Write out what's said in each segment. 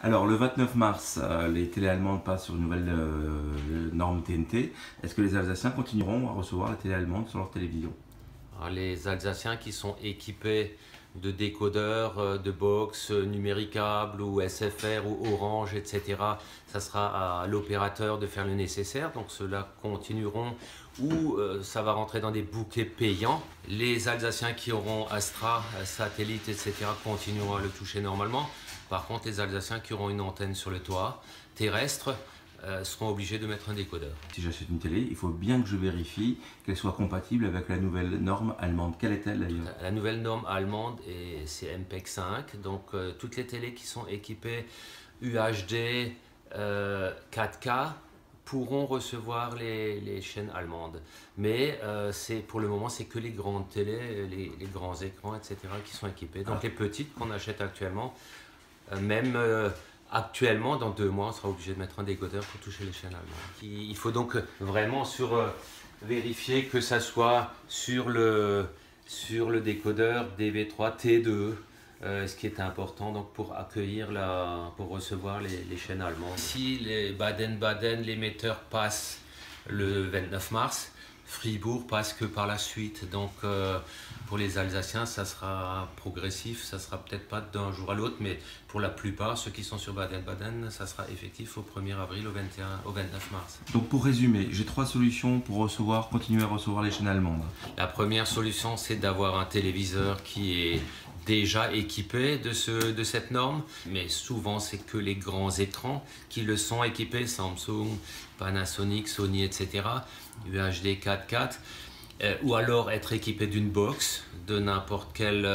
Alors, le 29 mars, les télés allemandes passent sur une nouvelle norme TNT. Est-ce que les Alsaciens continueront à recevoir la télé allemande sur leur télévision? Alors, les Alsaciens qui sont équipés de décodeurs, de box numéricables ou SFR ou Orange, etc., ça sera à l'opérateur de faire le nécessaire. Donc ceux-là continueront ou ça va rentrer dans des bouquets payants. Les Alsaciens qui auront Astra, satellite, etc., continueront à le toucher normalement. Par contre, les Alsaciens qui auront une antenne sur le toit terrestre seront obligés de mettre un décodeur. Si j'achète une télé, il faut bien que je vérifie qu'elle soit compatible avec la nouvelle norme allemande. Quelle est-elle d'ailleurs? La nouvelle norme allemande, c'est MPEG 5, donc toutes les télés qui sont équipées UHD 4K pourront recevoir les chaînes allemandes. Mais pour le moment, c'est que les grandes télés, les grands écrans, etc. qui sont équipés. Donc les petites qu'on achète actuellement, même actuellement, dans 2 mois, on sera obligé de mettre un décodeur pour toucher les chaînes allemandes. Il faut donc vraiment vérifier que ça soit sur le décodeur DV3 T2, ce qui est important donc pour recevoir les chaînes allemandes. Si les Baden-Baden, l'émetteur passe le 29 mars, Fribourg passe que par la suite. Donc pour les Alsaciens, ça sera progressif, ça sera peut-être pas d'un jour à l'autre, mais pour la plupart, ceux qui sont sur Baden-Baden, ça sera effectif au 1er avril, au 29 mars. Donc pour résumer, j'ai 3 solutions pour continuer à recevoir les chaînes allemandes. La première solution, c'est d'avoir un téléviseur qui est déjà équipé de cette norme, mais souvent c'est que les grands écrans qui le sont équipés, Samsung, Panasonic, Sony, etc., UHD 4K, ou alors être équipé d'une box de n'importe quel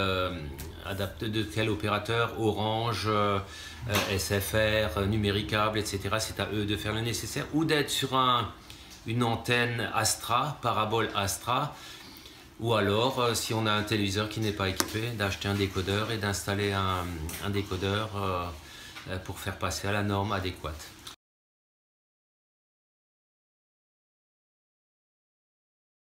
opérateur, Orange, SFR, numéricable, etc. C'est à eux de faire le nécessaire, ou d'être sur une antenne Astra, parabole Astra, ou alors, si on a un téléviseur qui n'est pas équipé, d'acheter un décodeur et d'installer un décodeur pour faire passer à la norme adéquate.